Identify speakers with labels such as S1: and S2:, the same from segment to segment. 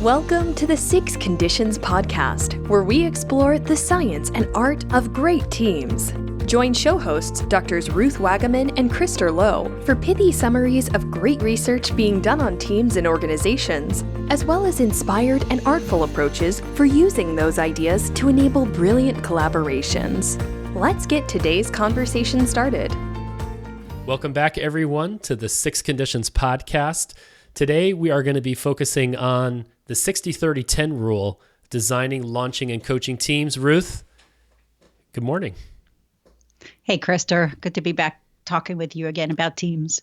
S1: Welcome to the Six Conditions podcast, where we explore the science and art of great teams. Join show hosts Drs. Ruth Wagaman and Krister Lowe for pithy summaries of great research being done on teams and organizations, as well as inspired and artful approaches for using those ideas to enable brilliant collaborations. Let's get today's conversation started.
S2: Welcome back, everyone, to the Six Conditions podcast. Today, we are going to be focusing on the 60-30-10 rule, designing, launching, and coaching teams. Ruth, good morning.
S3: Hey, Krister. Good to be back talking with you again about teams.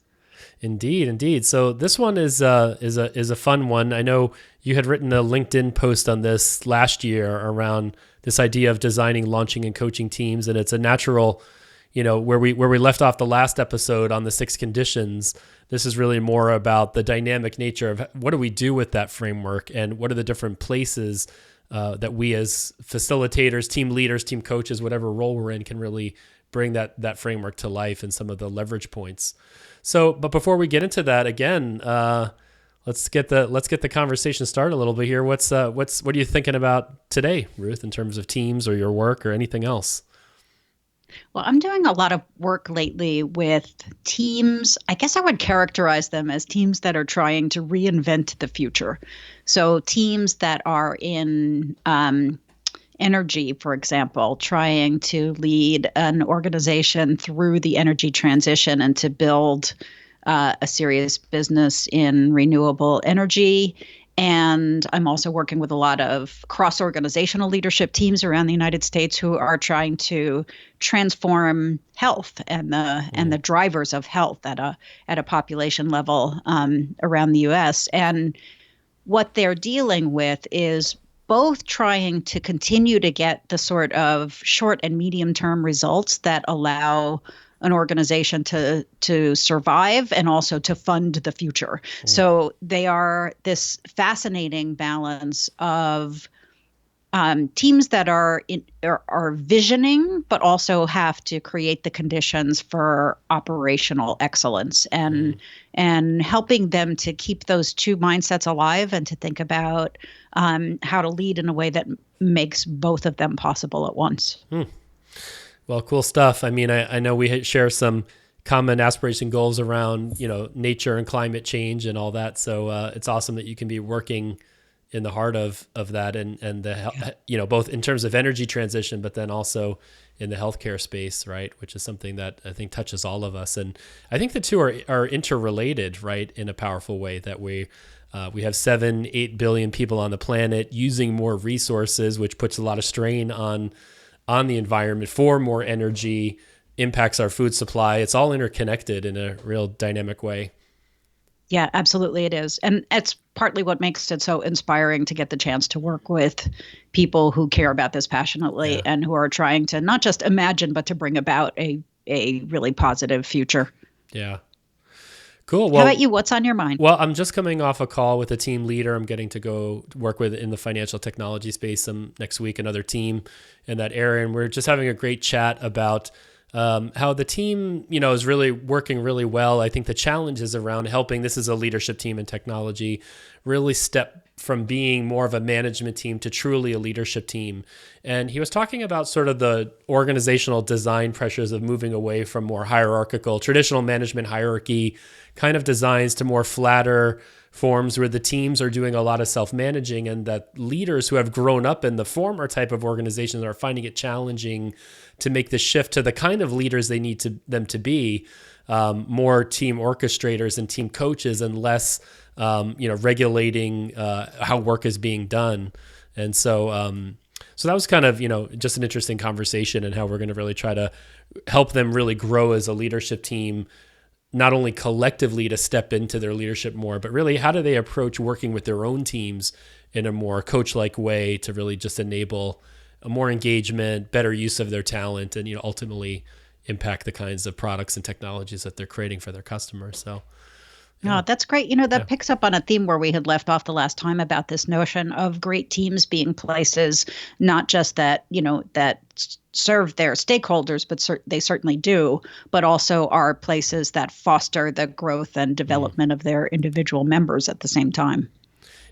S2: Indeed. So this one is a fun one. I know you had written a LinkedIn post on this last year around this idea of designing, launching, and coaching teams, and it's a natural, where we left off the last episode on the six conditions. This is really more about the dynamic nature of what do we do with that framework, and what are the different places that we as facilitators, team leaders, team coaches, whatever role we're in, can really bring that framework to life and some of the leverage points. So, but before we get into that, again, let's get the conversation started a little bit here. What are you thinking about today, Ruth, in terms of teams or your work or anything else?
S3: Well, I'm doing a lot of work lately with teams. I guess I would characterize them as teams that are trying to reinvent the future. So teams that are in energy, for example, trying to lead an organization through the energy transition and to build a serious business in renewable energy. And I'm also working with a lot of cross-organizational leadership teams around the United States who are trying to transform health and the drivers of health at a population level around the U.S. And what they're dealing with is both trying to continue to get the sort of short and medium-term results that allow an organization to survive and also to fund the future. So they are this fascinating balance of teams that are visioning, but also have to create the conditions for operational excellence and helping them to keep those two mindsets alive and to think about how to lead in a way that makes both of them possible at once.
S2: Well, cool stuff. I mean, I know we share some common aspiration goals around, nature and climate change and all that. So it's awesome that you can be working in the heart of that and both in terms of energy transition, but then also in the healthcare space, right? Which is something that I think touches all of us. And I think the two are interrelated, right? In a powerful way that we have 7-8 billion people on the planet using more resources, which puts a lot of strain on the environment for more energy, impacts our food supply. It's all interconnected in a real dynamic way.
S3: Yeah, absolutely it is. And it's partly what makes it so inspiring to get the chance to work with people who care about this passionately and who are trying to not just imagine, but to bring about a really positive future.
S2: Yeah. Cool. Well,
S3: how about you? What's on your mind?
S2: Well, I'm just coming off a call with a team leader I'm getting to go work with in the financial technology space next week, another team in that area. And we're just having a great chat about how the team, is really working really well. I think the challenge is around helping, this is a leadership team in technology, really step from being more of a management team to truly a leadership team. And he was talking about sort of the organizational design pressures of moving away from more hierarchical, traditional management hierarchy kind of designs to more flatter forms where the teams are doing a lot of self-managing, and that leaders who have grown up in the former type of organizations are finding it challenging to make the shift to the kind of leaders they need them to be, more team orchestrators and team coaches, and less regulating how work is being done. And so that was kind of, just an interesting conversation, and how we're going to really try to help them really grow as a leadership team, not only collectively to step into their leadership more, but really how do they approach working with their own teams in a more coach-like way to really just enable a more engagement, better use of their talent, and ultimately impact the kinds of products and technologies that they're creating for their customers. So
S3: Oh, that's great. That picks up on a theme where we had left off the last time about this notion of great teams being places, not just that, that serve their stakeholders, but they certainly do, but also are places that foster the growth and development of their individual members at the same time.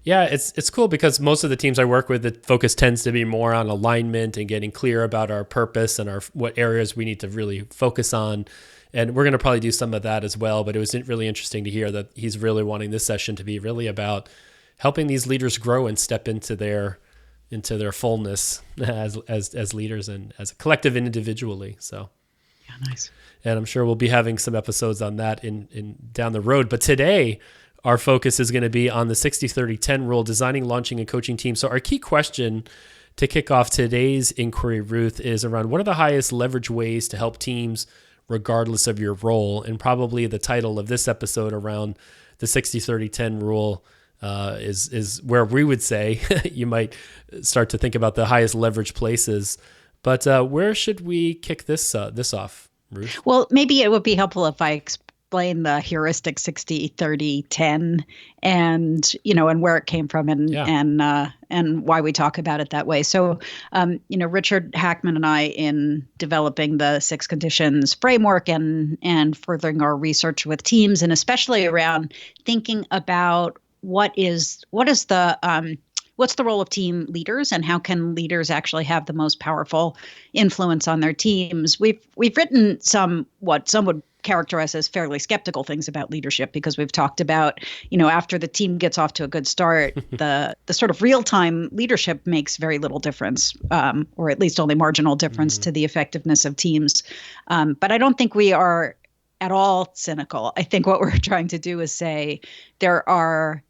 S2: Yeah, it's cool because most of the teams I work with, the focus tends to be more on alignment and getting clear about our purpose and what areas we need to really focus on. And we're going to probably do some of that as well. But it was really interesting to hear that he's really wanting this session to be really about helping these leaders grow and step into their fullness as leaders and as a collective and individually. So
S3: yeah, nice.
S2: And I'm sure we'll be having some episodes on that in down the road. But today, our focus is going to be on the 60-30-10 rule, designing, launching, and coaching teams. So our key question to kick off today's inquiry, Ruth, is around what are the highest leverage ways to help teams regardless of your role? And probably the title of this episode around the 60-30-10 rule is where we would say you might start to think about the highest leverage places. But where should we kick this off, Ruth?
S3: Well, maybe it would be helpful if I explain the heuristic 60-30-10 and where it came from and why we talk about it that way. So, Richard Hackman and I, in developing the 6 conditions framework and furthering our research with teams, and especially around thinking about what's the role of team leaders and how can leaders actually have the most powerful influence on their teams. We've written what some would characterize as fairly skeptical things about leadership, because we've talked about, after the team gets off to a good start, the sort of real-time leadership makes very little difference, or at least only marginal difference to the effectiveness of teams. But I don't think we are at all cynical. I think what we're trying to do is say there are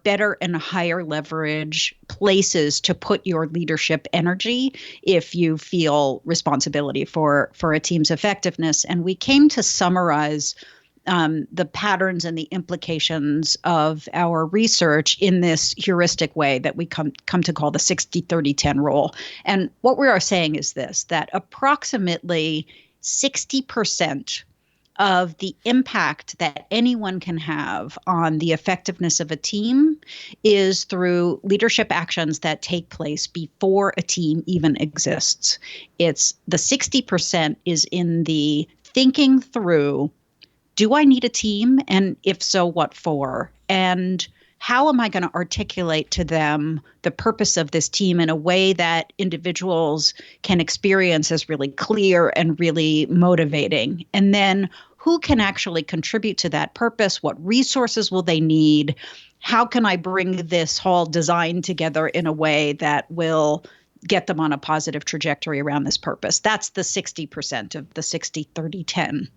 S3: better and higher leverage places to put your leadership energy if you feel responsibility for a team's effectiveness. And we came to summarize the patterns and the implications of our research in this heuristic way that we come to call the 60-30-10 rule. And what we are saying is this, that approximately 60% of the impact that anyone can have on the effectiveness of a team is through leadership actions that take place before a team even exists. It's the 60% is in the thinking through, do I need a team? And if so, what for? And how am I going to articulate to them the purpose of this team in a way that individuals can experience as really clear and really motivating? And then who can actually contribute to that purpose? What resources will they need? How can I bring this whole design together in a way that will get them on a positive trajectory around this purpose? That's the 60% of the 60-30-10.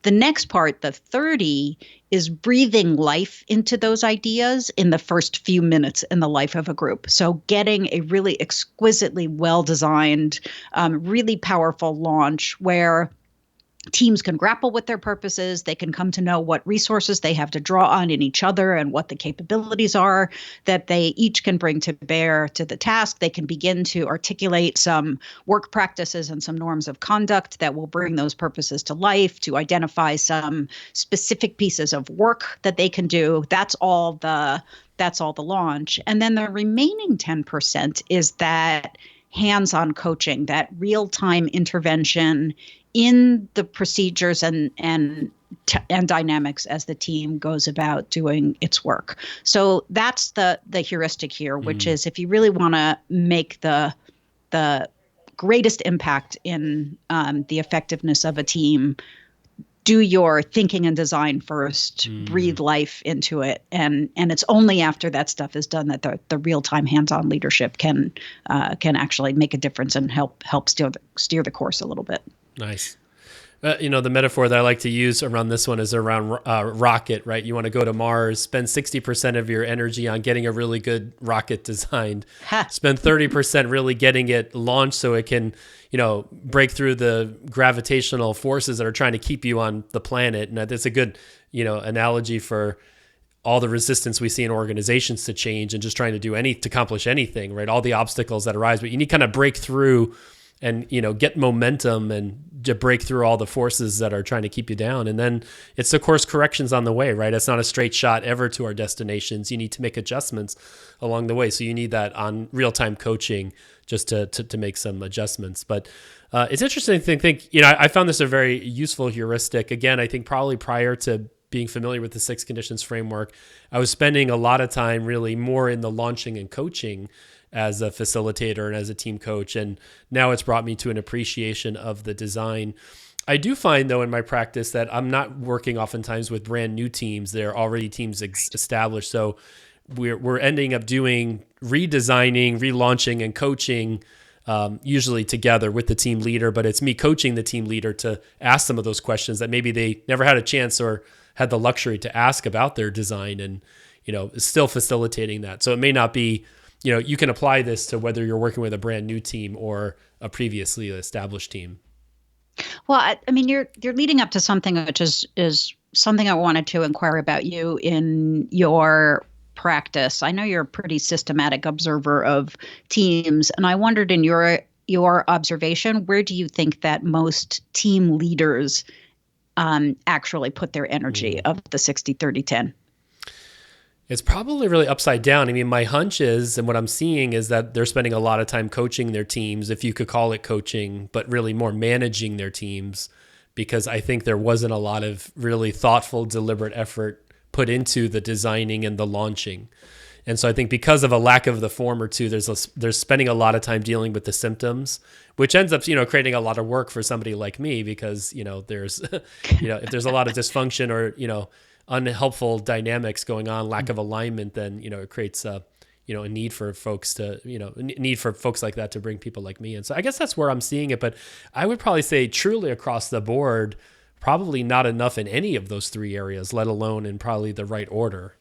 S3: The next part, the 30, is breathing life into those ideas in the first few minutes in the life of a group. So getting a really exquisitely well-designed, really powerful launch where teams can grapple with their purposes. They can come to know what resources they have to draw on in each other and what the capabilities are that they each can bring to bear to the task. They can begin to articulate some work practices and some norms of conduct that will bring those purposes to life, to identify some specific pieces of work that they can do. That's all the launch. And then the remaining 10% is that hands-on coaching, that real-time intervention in the procedures and dynamics as the team goes about doing its work. So that's the heuristic here, which is if you really want to make the greatest impact in the effectiveness of a team, do your thinking and design first, breathe life into it. And it's only after that stuff is done that the real-time hands-on leadership can actually make a difference and help steer the course a little bit.
S2: Nice. The metaphor that I like to use around this one is around rocket, right? You want to go to Mars, spend 60% of your energy on getting a really good rocket designed, spend 30% really getting it launched so it can, break through the gravitational forces that are trying to keep you on the planet. And that's a good, analogy for all the resistance we see in organizations to change and just trying to to accomplish anything, right? All the obstacles that arise, but you need kind of break through and, get momentum and to break through all the forces that are trying to keep you down. And then it's the course corrections on the way, right? It's not a straight shot ever to our destinations. You need to make adjustments along the way. So you need that on real-time coaching just to make some adjustments. But it's interesting to think, I found this a very useful heuristic. Again, I think probably prior to being familiar with the 6 conditions framework, I was spending a lot of time really more in the launching and coaching as a facilitator and as a team coach. And now it's brought me to an appreciation of the design. I do find, though, in my practice that I'm not working oftentimes with brand new teams. They're already teams established. So we're ending up doing redesigning, relaunching, and coaching usually together with the team leader. But it's me coaching the team leader to ask some of those questions that maybe they never had a chance or had the luxury to ask about their design, and still facilitating that. So it may not be, you can apply this to whether you're working with a brand new team or a previously established team.
S3: Well, I mean, you're leading up to something which is something I wanted to inquire about you in your practice. I know you're a pretty systematic observer of teams, and I wondered, in your observation, where do you think that most team leaders actually put their energy of the 60-30-10?
S2: It's probably really upside down. I mean, my hunch is, and what I'm seeing is that they're spending a lot of time coaching their teams, if you could call it coaching, but really more managing their teams, because I think there wasn't a lot of really thoughtful, deliberate effort put into the designing and the launching. And so I think because of a lack of the former two, there's spending a lot of time dealing with the symptoms, which ends up, creating a lot of work for somebody like me, because, there's, if there's a lot of dysfunction or, unhelpful dynamics going on, lack of alignment, then, it creates a need for folks to, need for folks like that to bring people like me in. So I guess that's where I'm seeing it. But I would probably say truly across the board, probably not enough in any of those 3 areas, let alone in probably the right order.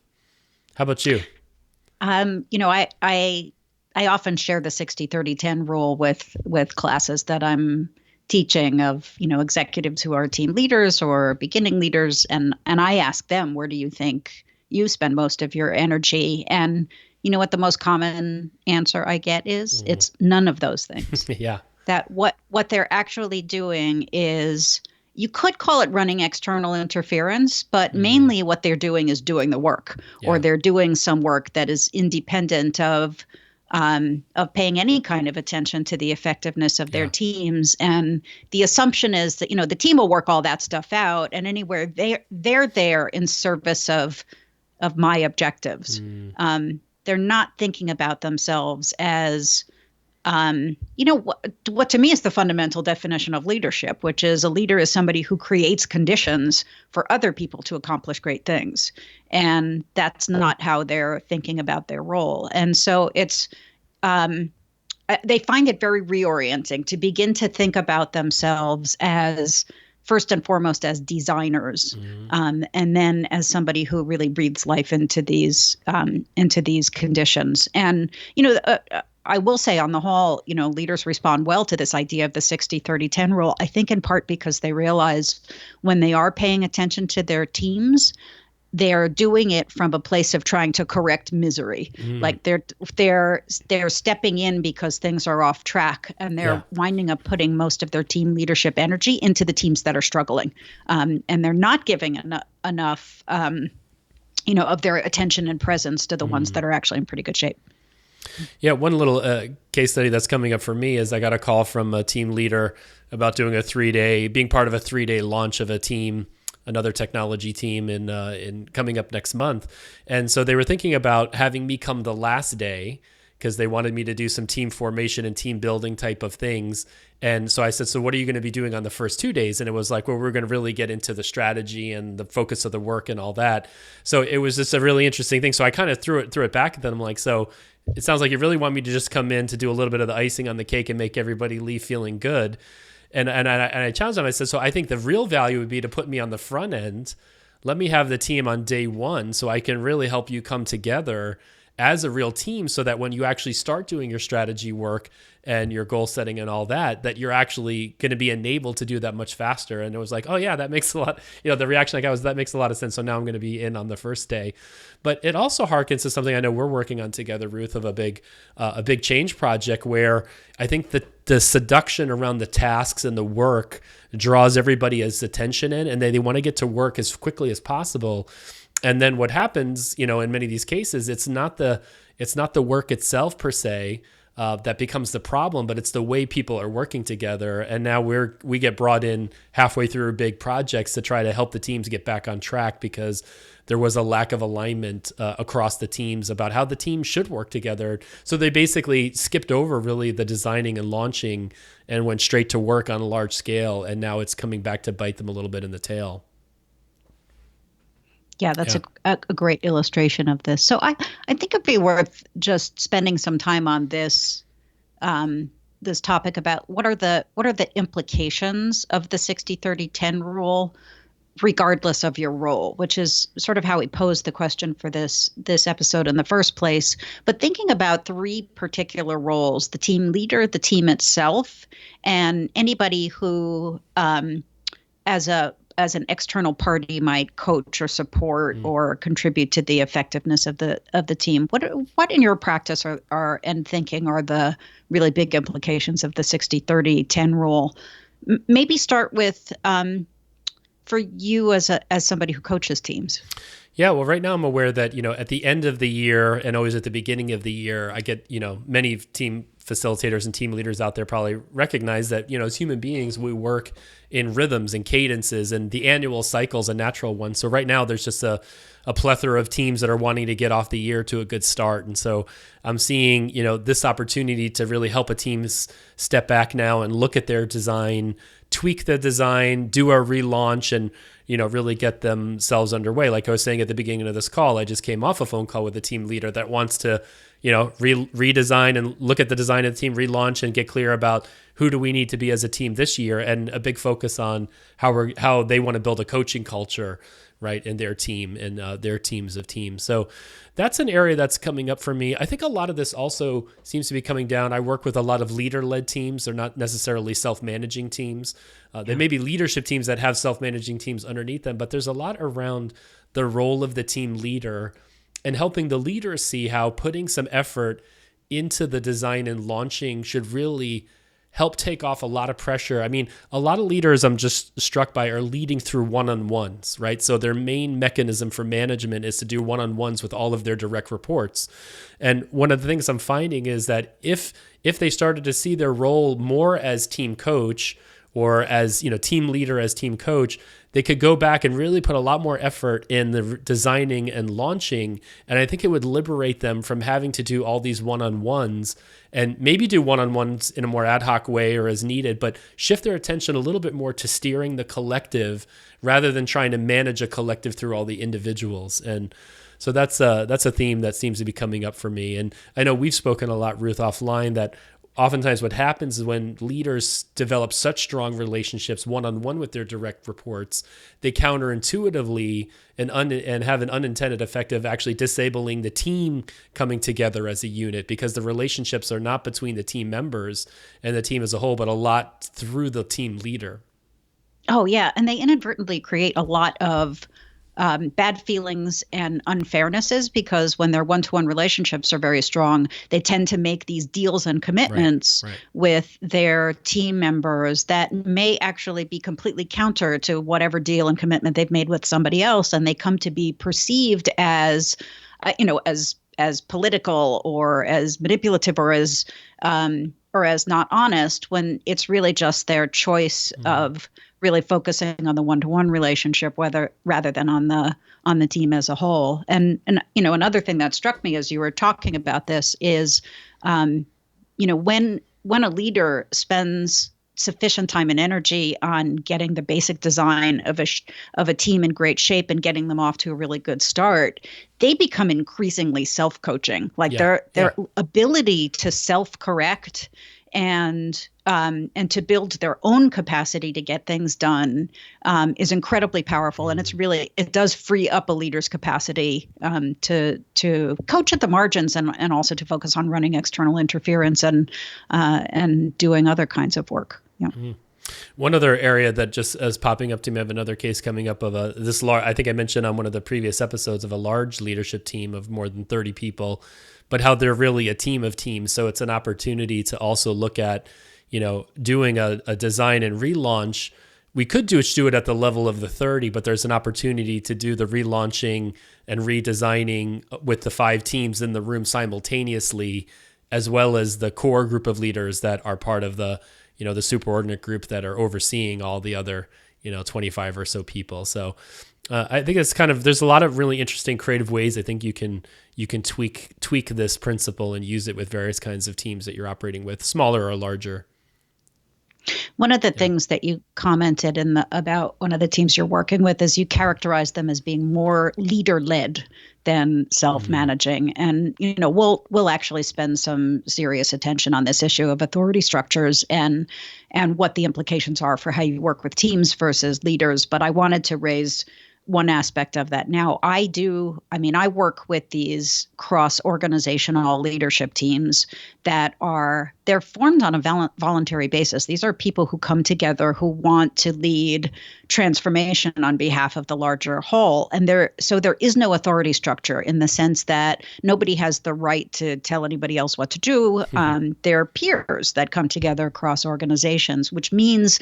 S2: How about you?
S3: I often share the 60-30-10 rule with classes that I'm teaching of, executives who are team leaders or beginning leaders. And I ask them, where do you think you spend most of your energy? And you know what the most common answer I get is? It's none of those things.
S2: Yeah.
S3: That what they're actually doing is, you could call it running external interference, but mainly what they're doing is doing the work, or they're doing some work that is independent of paying any kind of attention to the effectiveness of their teams. And the assumption is that, the team will work all that stuff out, and anywhere they're there in service of my objectives. They're not thinking about themselves as, what to me is the fundamental definition of leadership, which is a leader is somebody who creates conditions for other people to accomplish great things. And that's not how they're thinking about their role. And so it's, they find it very reorienting to begin to think about themselves as, first and foremost, as designers, and then as somebody who really breathes life into these conditions. And, I will say on the whole, leaders respond well to this idea of the 60-30-10 rule, I think in part because they realize when they are paying attention to their teams, they're doing it from a place of trying to correct misery. Like they're stepping in because things are off track, and they're winding up putting most of their team leadership energy into the teams that are struggling. And they're not giving enough, of their attention and presence to the ones that are actually in pretty good shape.
S2: Yeah, one little case study that's coming up for me is I got a call from a team leader about doing being part of a 3-day launch of a team, another technology team in coming up next month. And so they were thinking about having me come the last day, because they wanted me to do some team formation and team building type of things. And so I said, so what are you going to be doing on the first 2 days? And it was like, well, we're going to really get into the strategy and the focus of the work and all that. So it was just a really interesting thing. So I kind of threw it back at them. I'm like, so it sounds like you really want me to just come in to do a little bit of the icing on the cake and make everybody leave feeling good. And I challenged them. I said, so I think the real value would be to put me on the front end. Let me have the team on day 1 so I can really help you come together as a real team, so that when you actually start doing your strategy work and your goal setting and all that, that you're actually going to be enabled to do that much faster. And it was like, oh yeah, that makes a lot, the reaction I got was, that makes a lot of sense. So now I'm going to be in on the first day. But it also harkens to something I know we're working on together, Ruth, of a big change project, where I think that the seduction around the tasks and the work draws everybody's attention in, and they want to get to work as quickly as possible. And then what happens, in many of these cases, it's not the work itself per se, that becomes the problem, but it's the way people are working together. And now we get brought in halfway through big projects to try to help the teams get back on track because there was a lack of alignment across the teams about how the teams should work together. So they basically skipped over really the designing and launching and went straight to work on a large scale. And now it's coming back to bite them a little bit in the tail.
S3: Yeah, that's a great illustration of this. So I think it'd be worth just spending some time on this this topic about what are the implications of the 60-30-10 rule, regardless of your role, which is sort of how we posed the question for this episode in the first place. But thinking about three particular roles: the team leader, the team itself, and anybody who, as an external party, might coach or support or contribute to the effectiveness of the team. What in your practice are and thinking are the really big implications of the 60-30-10 rule? Maybe start with for you as somebody who coaches teams.
S2: Yeah, well, right now I'm aware that, at the end of the year and always at the beginning of the year, I get, many team facilitators and team leaders out there probably recognize that, as human beings, we work in rhythms and cadences, and the annual cycle's a natural one. So right now there's just a plethora of teams that are wanting to get off the year to a good start. And so I'm seeing, this opportunity to really help a team step back now and look at their design, tweak the design, do a relaunch, and really get themselves underway. Like I was saying at the beginning of this call, I just came off a phone call with a team leader that wants to, redesign and look at the design of the team, relaunch, and get clear about who do we need to be as a team this year, and a big focus on how they want to build a coaching culture, right, in their team and their teams of teams. So that's an area that's coming up for me. I think a lot of this also seems to be coming down. I work with a lot of leader-led teams. They're not necessarily self-managing teams. They may be leadership teams that have self-managing teams underneath them, but there's a lot around the role of the team leader and helping the leader see how putting some effort into the design and launching should really help take off a lot of pressure. I mean, a lot of leaders I'm just struck by are leading through one-on-ones, right? So their main mechanism for management is to do one-on-ones with all of their direct reports. And one of the things I'm finding is that if they started to see their role more as team coach or as, team leader as team coach, they could go back and really put a lot more effort in the designing and launching. And I think it would liberate them from having to do all these one-on-ones and maybe do one-on-ones in a more ad hoc way or as needed, but shift their attention a little bit more to steering the collective rather than trying to manage a collective through all the individuals. And so that's a theme that seems to be coming up for me. And I know we've spoken a lot, Ruth, offline, that oftentimes what happens is when leaders develop such strong relationships one-on-one with their direct reports, they counterintuitively and have an unintended effect of actually disabling the team coming together as a unit, because the relationships are not between the team members and the team as a whole, but a lot through the team leader.
S3: Oh, yeah. And they inadvertently create a lot of bad feelings and unfairnesses, because when their one-to-one relationships are very strong, they tend to make these deals and commitments with their team members that may actually be completely counter to whatever deal and commitment they've made with somebody else. And they come to be perceived as, as political or as manipulative or as not honest, when it's really just their choice of really focusing on the one-to-one relationship, rather than on the team as a whole. And another thing that struck me as you were talking about this is, when a leader spends sufficient time and energy on getting the basic design of a team in great shape and getting them off to a really good start, they become increasingly self-coaching. Like their ability to self-correct and to build their own capacity to get things done is incredibly powerful. And it does free up a leader's capacity to coach at the margins and also to focus on running external interference and doing other kinds of work. Yeah. Mm-hmm.
S2: One other area that just is popping up to me, I have another case coming up of this large, I think I mentioned on one of the previous episodes, of a large leadership team of more than 30 people, but how they're really a team of teams. So it's an opportunity to also look at, doing a design and relaunch. We could do it at the level of the 30, but there's an opportunity to do the relaunching and redesigning with the 5 teams in the room simultaneously as well as the core group of leaders that are part of the, the superordinate group that are overseeing all the other, 25 or so people. So I think it's there's a lot of really interesting creative ways I think you can tweak this principle and use it with various kinds of teams that you're operating with, smaller or larger.
S3: One of the things that you commented about one of the teams you're working with is you characterize them as being more leader-led than self-managing. And, we'll actually spend some serious attention on this issue of authority structures and what the implications are for how you work with teams versus leaders. But I wanted to raise one aspect of that now. I work with these cross-organizational leadership teams they're formed on a voluntary basis. These are people who come together who want to lead transformation on behalf of the larger whole. And there is no authority structure in the sense that nobody has the right to tell anybody else what to do. They're peers that come together across organizations, which means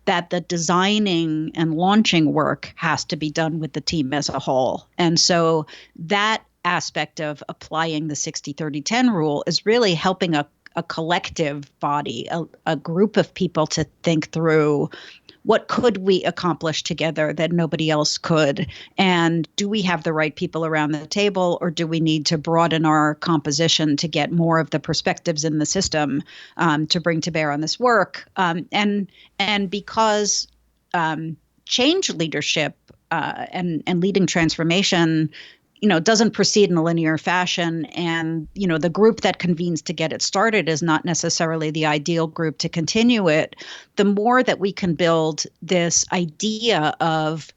S3: that the designing and launching work has to be done with the team as a whole. And so that aspect of applying the 60-30-10 rule is really helping a collective body, a group of people to think through what could we accomplish together that nobody else could? And do we have the right people around the table, or do we need to broaden our composition to get more of the perspectives in the system to bring to bear on this work? And because change leadership and leading transformation doesn't proceed in a linear fashion. And, the group that convenes to get it started is not necessarily the ideal group to continue it. The more that we can build this idea of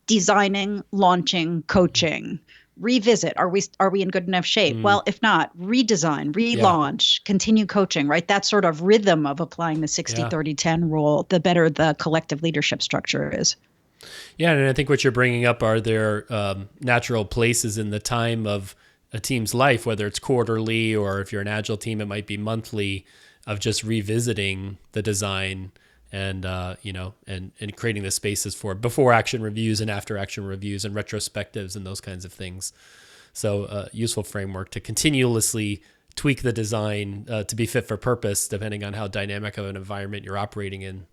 S3: designing, launching, coaching, revisit, are we in good enough shape? Well, if not, redesign, relaunch, continue coaching, right? That sort of rhythm of applying the 60-30-10 rule, the better the collective leadership structure is.
S2: Yeah, and I think what you're bringing up are their natural places in the time of a team's life, whether it's quarterly or if you're an agile team, it might be monthly, of just revisiting the design and and creating the spaces for before action reviews and after action reviews and retrospectives and those kinds of things. So useful framework to continuously tweak the design to be fit for purpose, depending on how dynamic of an environment you're operating in.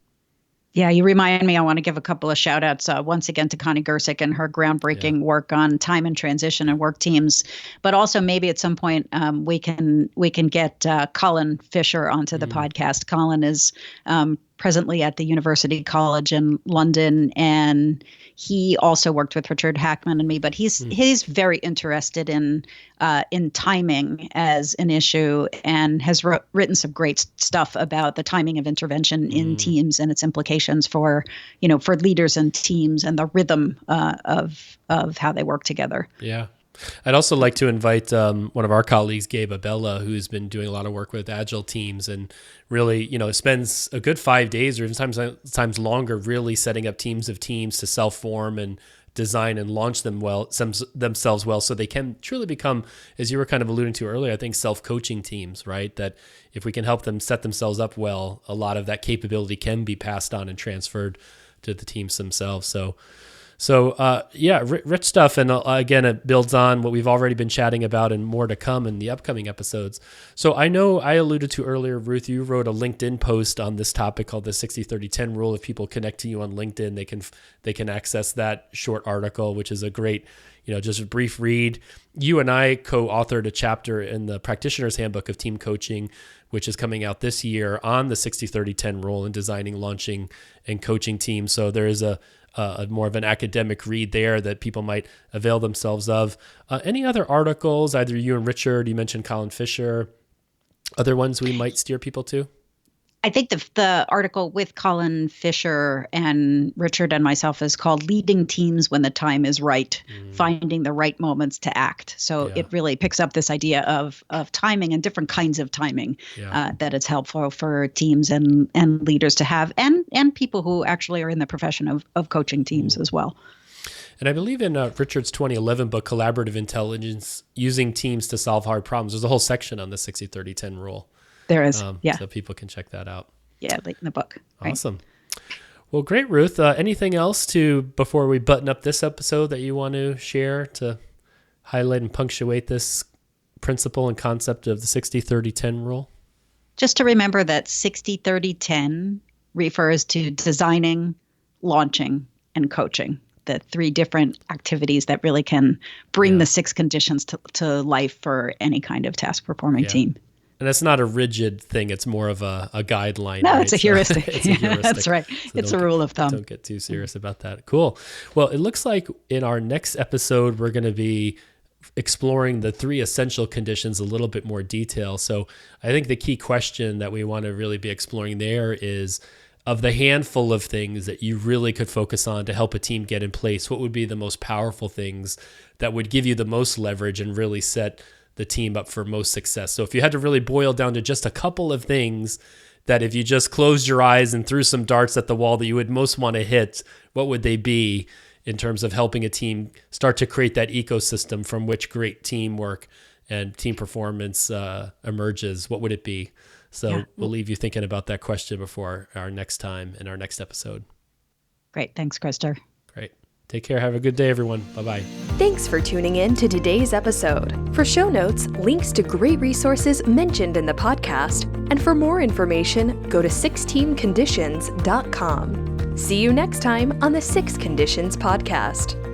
S3: Yeah, you remind me, I want to give a couple of shout outs once again to Connie Gersick and her groundbreaking work on time and transition and work teams. But also maybe at some point we can get Colin Fisher onto the podcast. Colin is presently at the University College in London, and he also worked with Richard Hackman and me, but he's very interested in timing as an issue and has written some great stuff about the timing of intervention in teams and its implications for leaders and teams and the rhythm of how they work together. Yeah.
S2: I'd also like to invite one of our colleagues, Gabe Abella, who's been doing a lot of work with agile teams and really, spends a good 5 days or even sometimes longer really setting up teams of teams to self-form and design and launch themselves well, so they can truly become, as you were kind of alluding to earlier, I think self-coaching teams, right? That if we can help them set themselves up well, a lot of that capability can be passed on and transferred to the teams themselves. So rich stuff. And again, it builds on what we've already been chatting about and more to come in the upcoming episodes. So I know I alluded to earlier, Ruth, you wrote a LinkedIn post on this topic called the 60-30-10 rule. If people connect to you on LinkedIn, they can access that short article, which is a great, just a brief read. You and I co-authored a chapter in the Practitioner's Handbook of Team Coaching, which is coming out this year on the 60-30-10 rule in designing, launching, and coaching teams. So there is a more of an academic read there that people might avail themselves of. Any other articles, either you and Richard, you mentioned Colin Fisher, other ones we might steer people to?
S3: I think the article with Colin Fisher and Richard and myself is called Leading Teams When the Time is Right, Finding the Right Moments to Act. So it really picks up this idea of timing and different kinds of timing that it's helpful for teams and leaders to have and people who actually are in the profession of coaching teams as well.
S2: And I believe in Richard's 2011 book, Collaborative Intelligence, Using Teams to Solve Hard Problems, there's a whole section on the 60-30-10 rule.
S3: There is,
S2: so people can check that out.
S3: Yeah, link in the book. Right.
S2: Awesome. Well, great, Ruth. Anything else before we button up this episode that you want to share to highlight and punctuate this principle and concept of the 60-30-10 rule?
S3: Just to remember that 60-30-10 refers to designing, launching, and coaching, the three different activities that really can bring the 6 conditions to life for any kind of task performing team.
S2: And that's not a rigid thing. It's more of a guideline.
S3: No,
S2: right?
S3: it's a heuristic.
S2: It's a heuristic.
S3: That's right.
S2: So
S3: it's a rule of thumb.
S2: Don't get too serious about that. Cool. Well, it looks like in our next episode, we're going to be exploring the 3 essential conditions a little bit more detail. So I think the key question that we want to really be exploring there is, of the handful of things that you really could focus on to help a team get in place, what would be the most powerful things that would give you the most leverage and really set the team up for most success? So if you had to really boil down to just a couple of things that if you just closed your eyes and threw some darts at the wall that you would most want to hit, what would they be in terms of helping a team start to create that ecosystem from which great teamwork and team performance emerges? What would it be? So we'll leave you thinking about that question before our next time in our next episode.
S3: Great. Thanks, Krister.
S2: Great. Take care. Have a good day, everyone. Bye-bye.
S1: Thanks for tuning in to today's episode. For show notes, links to great resources mentioned in the podcast, and for more information, go to 6teamconditions.com. See you next time on the 6 Conditions Podcast.